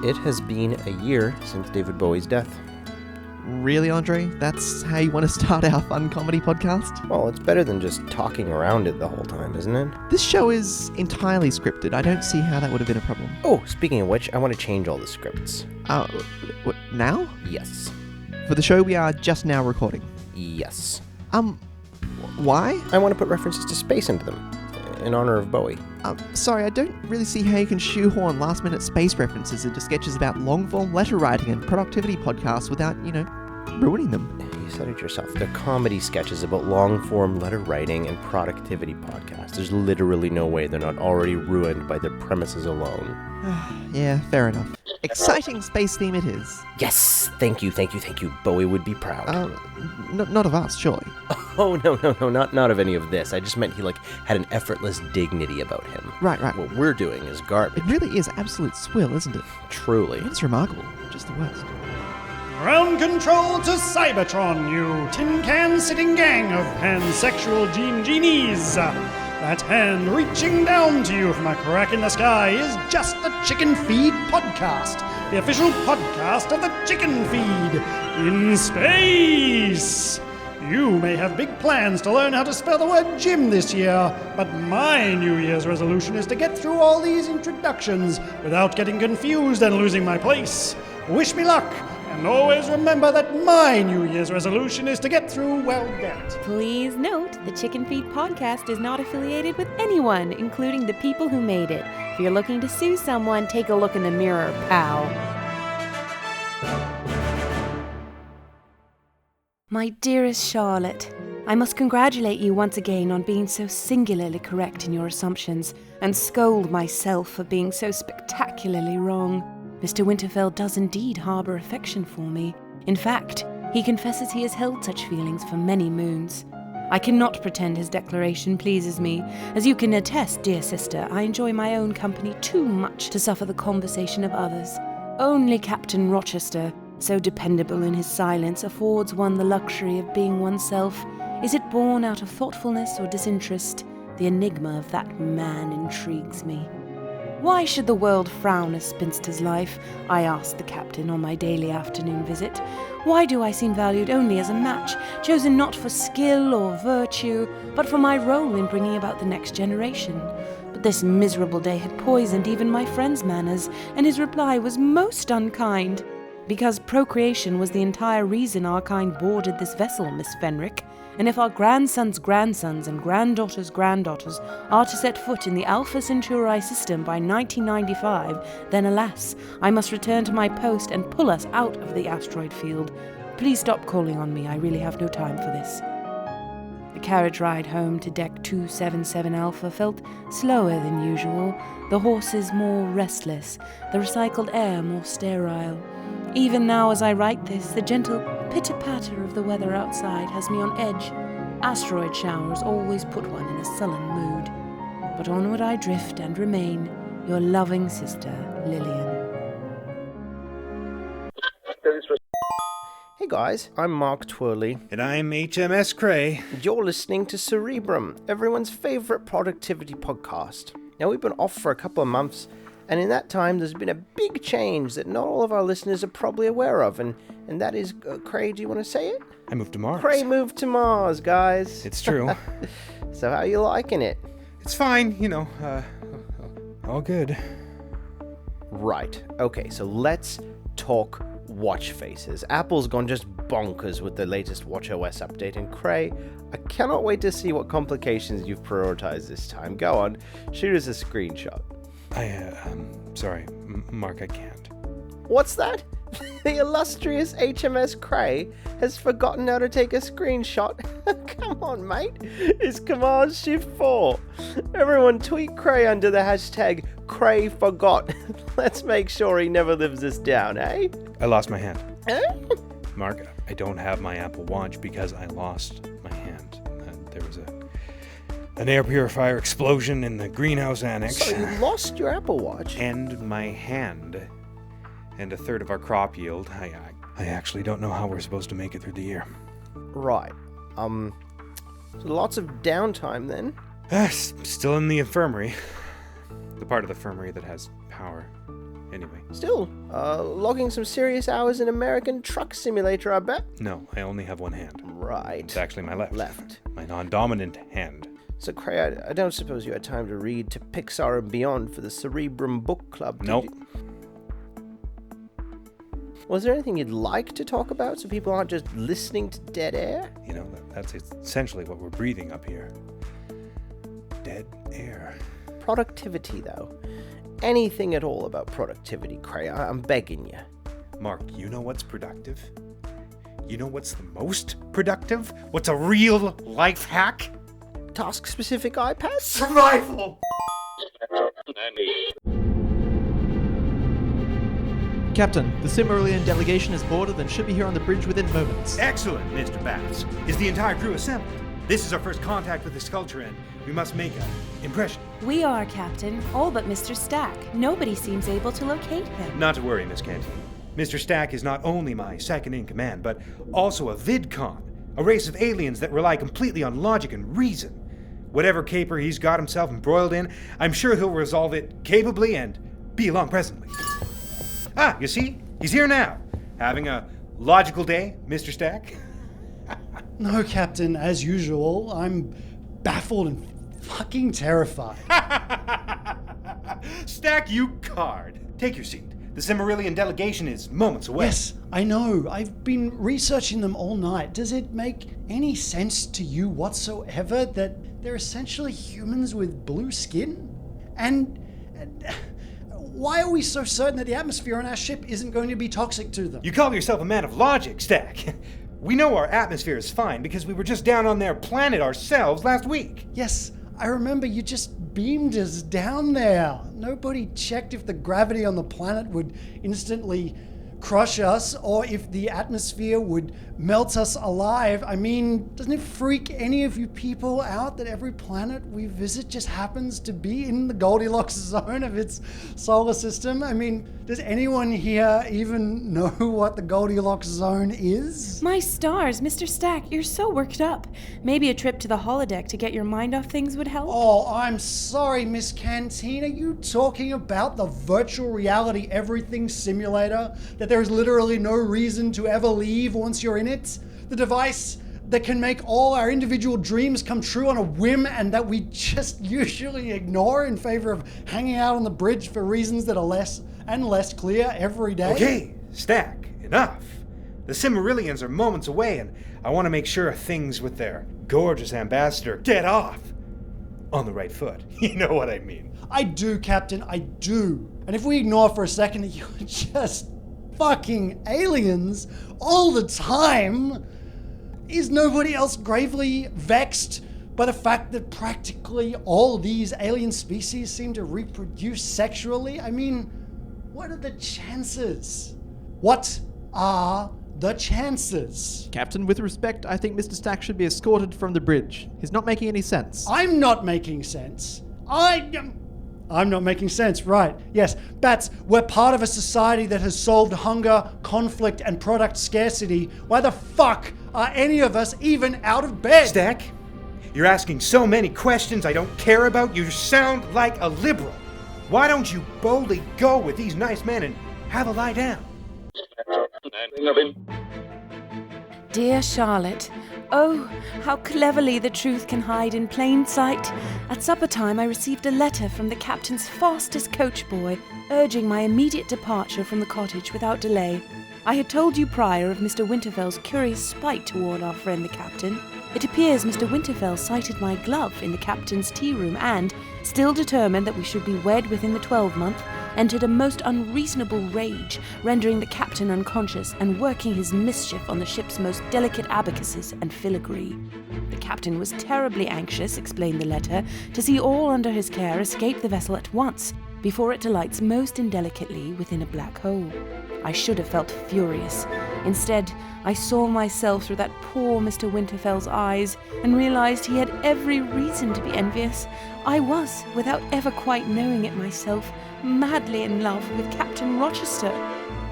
It has been a year since David Bowie's death. Really, Andre? That's how you want to start our fun comedy podcast? Well, it's better than just talking around it the whole time, isn't it? This show is entirely scripted. I don't see how that would have been a problem. Oh, speaking of which, I want to change all the scripts. What, now? Yes. For the show we are just now recording? Yes. Why? I want to put references to space into them, in honor of Bowie. Sorry, I don't really see how you can shoehorn last-minute space references into sketches about long-form letter writing and productivity podcasts without, ruining them. You said it yourself. They're comedy sketches about long-form letter writing and productivity podcasts. There's literally no way they're not already ruined by their premises alone. Yeah, fair enough. Exciting space theme it is. Yes! Thank you. Bowie would be proud. Not of us, surely. Oh, no, not of any of this. I just meant he, had an effortless dignity about him. Right. What we're doing is garbage. It really is absolute swill, isn't it? Truly. It's remarkable. Just the worst. Ground control to Cybertron, you tin can sitting gang of pansexual genies. That hand reaching down to you from a crack in the sky is just the Chicken Feed Podcast, the official podcast of the Chicken Feed in space. You may have big plans to learn how to spell the word gym this year, but my New Year's resolution is to get through all these introductions without getting confused and losing my place. Wish me luck. And always remember that my New Year's resolution is to get through well debt. Please note, the Chicken Feed Podcast is not affiliated with anyone, including the people who made it. If you're looking to sue someone, take a look in the mirror, pal. My dearest Charlotte, I must congratulate you once again on being so singularly correct in your assumptions, and scold myself for being so spectacularly wrong. Mr. Winterfell does indeed harbour affection for me. In fact, he confesses he has held such feelings for many moons. I cannot pretend his declaration pleases me. As you can attest, dear sister, I enjoy my own company too much to suffer the conversation of others. Only Captain Rochester, so dependable in his silence, affords one the luxury of being oneself. Is it born out of thoughtfulness or disinterest? The enigma of that man intrigues me. Why should the world frown a spinster's life? I asked the captain on my daily afternoon visit. Why do I seem valued only as a match, chosen not for skill or virtue, but for my role in bringing about the next generation? But this miserable day had poisoned even my friend's manners, and his reply was most unkind. Because procreation was the entire reason our kind boarded this vessel, Miss Fenrick. And if our grandsons' grandsons and granddaughters' granddaughters are to set foot in the Alpha Centauri system by 1995, then alas, I must return to my post and pull us out of the asteroid field. Please stop calling on me, I really have no time for this. The carriage ride home to deck 277 Alpha felt slower than usual, the horses more restless, the recycled air more sterile. Even now as I write this, the gentle pitter-patter of the weather outside has me on edge. Asteroid showers always put one in a sullen mood. But onward I drift and remain, your loving sister, Lillian. Hey guys, I'm Mark Twirly. And I'm HMS Cray. And you're listening to Cerebrum, everyone's favourite productivity podcast. Now we've been off for a couple of months, and in that time, there's been a big change that not all of our listeners are probably aware of, and that is, Cray, do you want to say it? I moved to Mars. Cray moved to Mars, guys. It's true. So how are you liking it? It's fine, all good. Right. Okay, so let's talk watch faces. Apple's gone just bonkers with the latest watchOS update, and Cray, I cannot wait to see what complications you've prioritized this time. Go on, shoot us a screenshot. Sorry, Mark, I can't. What's that? The illustrious HMS Cray has forgotten how to take a screenshot. Come on, mate. It's Command Shift 4. Everyone tweet Cray under the hashtag CrayForgot. Let's make sure he never lives this down, eh? I lost my hand. Eh? Mark, I don't have my Apple Watch because I lost my hand. There was an air purifier explosion in the greenhouse annex. So you lost your Apple Watch? And my hand. And a third of our crop yield. I actually don't know how we're supposed to make it through the year. Right. So lots of downtime then? Still in the infirmary. The part of the infirmary that has power. anyway. Still, logging some serious hours in American Truck Simulator, I bet. No, I only have one hand. Right. It's actually my left. Left. My non-dominant hand. So, Cray, I don't suppose you had time to read To Pixar and Beyond for the Cerebrum Book Club, did Nope. you? Was there anything you'd like to talk about so people aren't just listening to dead air? You know, that's essentially what we're breathing up here. Dead air. Productivity, though. Anything at all about productivity, Cray. I'm begging you. Mark, you know what's productive? You know what's the most productive? What's a real life hack? Task-specific iPads? Survival! Captain, the Silmarillion delegation is boarded and should be here on the bridge within moments. Excellent, Mr. Bats. Is the entire crew assembled? This is our first contact with the sculpture, and we must make an impression. We are, Captain, all but Mr. Stack. Nobody seems able to locate him. Not to worry, Miss Canteen. Mr. Stack is not only my second in command, but also a vidcon, a race of aliens that rely completely on logic and reason. Whatever caper he's got himself embroiled in, I'm sure he'll resolve it capably and be along presently. Ah, you see? He's here now. Having a logical day, Mr. Stack? No, Captain, as usual, I'm baffled and fucking terrified. Stack, you card. Take your seat. The Silmarillion delegation is moments away. Yes, I know. I've been researching them all night. Does it make any sense to you whatsoever that they're essentially humans with blue skin? And why are we so certain that the atmosphere on our ship isn't going to be toxic to them? You call yourself a man of logic, Stack. We know our atmosphere is fine because we were just down on their planet ourselves last week. Yes, I remember you just beamed us down there. Nobody checked if the gravity on the planet would instantly crush us or if the atmosphere would melt us alive. I mean, doesn't it freak any of you people out that every planet we visit just happens to be in the Goldilocks zone of its solar system? I mean, does anyone here even know what the Goldilocks zone is? My stars, Mr. Stack, you're so worked up. Maybe a trip to the holodeck to get your mind off things would help? Oh, I'm sorry, Miss Canteen. Are you talking about the virtual reality everything simulator that there is literally no reason to ever leave once you're in it? The device that can make all our individual dreams come true on a whim and that we just usually ignore in favor of hanging out on the bridge for reasons that are less and less clear every day? Okay, Stack, enough. The Silmarillions are moments away, and I want to make sure things with their gorgeous ambassador get off on the right foot. You know what I mean. I do, Captain, I do. And if we ignore for a second that you're just fucking aliens all the time, is nobody else gravely vexed by the fact that practically all these alien species seem to reproduce sexually? I mean, what are the chances? What are the chances? Captain, with respect, I think Mr. Stack should be escorted from the bridge. He's not making any sense. I'm not making sense. I'm not making sense, right. Yes, Bats, we're part of a society that has solved hunger, conflict, and product scarcity. Why the fuck are any of us even out of bed? Stack, you're asking so many questions I don't care about. You sound like a liberal. Why don't you boldly go with these nice men and have a lie down? Dear Charlotte, oh, how cleverly the truth can hide in plain sight. At supper time, I received a letter from the captain's fastest coach boy, urging my immediate departure from the cottage without delay. I had told you prior of Mr. Winterfell's curious spite toward our friend the captain. It appears Mr. Winterfell sighted my glove in the captain's tea room and, still determined that we should be wed within the 12-month, entered a most unreasonable rage, rendering the captain unconscious and working his mischief on the ship's most delicate abacuses and filigree. The captain was terribly anxious, explained the letter, to see all under his care escape the vessel at once, before it alights most indelicately within a black hole. I should have felt furious. Instead, I saw myself through that poor Mr. Winterfell's eyes and realized he had every reason to be envious. I was, without ever quite knowing it myself, madly in love with Captain Rochester.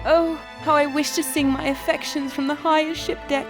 Oh, how I wish to sing my affections from the higher ship deck.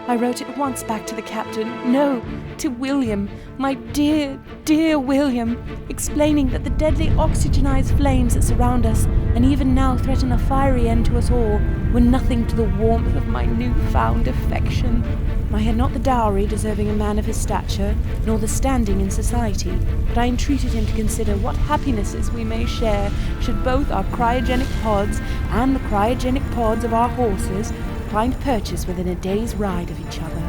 I wrote at once back to the captain, no, to William, my dear, dear William, explaining that the deadly oxygenized flames that surround us and even now threaten a fiery end to us all, were nothing to the warmth of my newfound affection. I had not the dowry deserving a man of his stature, nor the standing in society, but I entreated him to consider what happinesses we may share should both our cryogenic pods and the cryogenic pods of our horses find purchase within a day's ride of each other.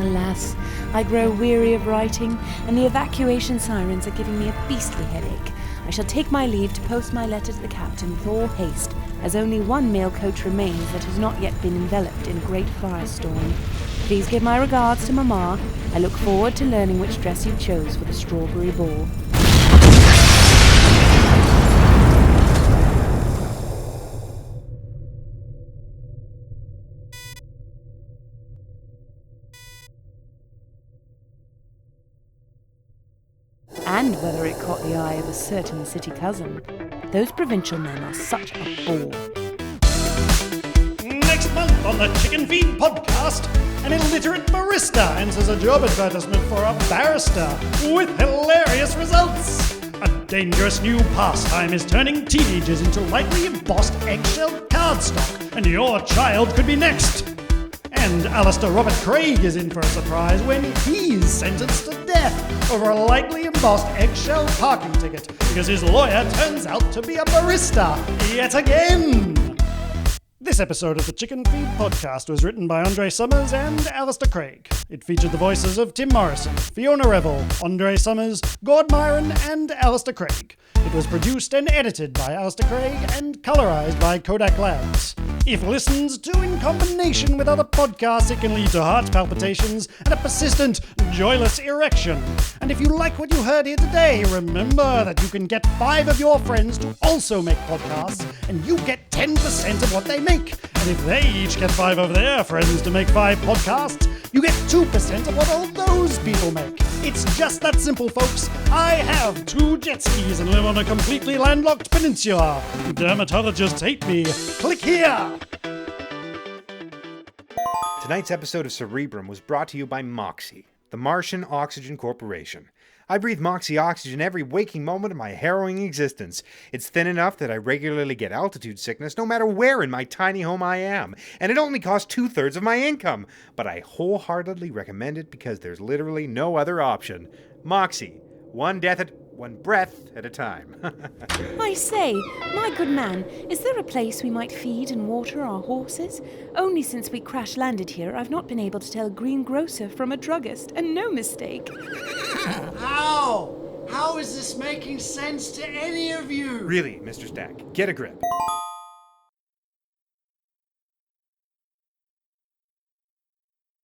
Alas, I grow weary of writing, and the evacuation sirens are giving me a beastly headache. I shall take my leave to post my letter to the captain with all haste, as only one mail coach remains that has not yet been enveloped in a great firestorm. Please give my regards to Mamma. I look forward to learning which dress you chose for the strawberry ball. And whether it caught the eye of a certain city cousin. Those provincial men are such a bore. Next month on the Chicken Feed podcast, an illiterate barista answers a job advertisement for a barrister with hilarious results. A dangerous new pastime is turning teenagers into lightly embossed eggshell cardstock, and your child could be next. And Alistair Robert Craig is in for a surprise when he's sentenced to death over a lightly embossed eggshell parking ticket because his lawyer turns out to be a barista yet again. This episode of the Chicken Feed podcast was written by Andre Summers and Alistair Craig. It featured the voices of Tim Morrison, Fiona Revel, Andre Summers, Gord Myron, and Alistair Craig. It was produced and edited by Alistair Craig and colorized by Kodak Labs. If listened to in combination with other podcasts, it can lead to heart palpitations and a persistent, joyless erection. And if you like what you heard here today, remember that you can get 5 of your friends to also make podcasts, and you get 10% of what they make. And if they each get 5 of their friends to make 5 podcasts, you get 2% of what all those people make. It's just that simple, folks. I have 2 jet skis and live on a completely landlocked peninsula. Dermatologists hate me. Click here. Tonight's episode of Cerebrum was brought to you by Moxie, the Martian Oxygen Corporation. I breathe Moxie oxygen every waking moment of my harrowing existence. It's thin enough that I regularly get altitude sickness no matter where in my tiny home I am, and it only costs 2/3 of my income. But I wholeheartedly recommend it because there's literally no other option. Moxie, one breath at a time. I say, my good man, is there a place we might feed and water our horses? Only since we crash-landed here, I've not been able to tell a greengrocer from a druggist, and no mistake. How? How is this making sense to any of you? Really, Mr. Stack, get a grip.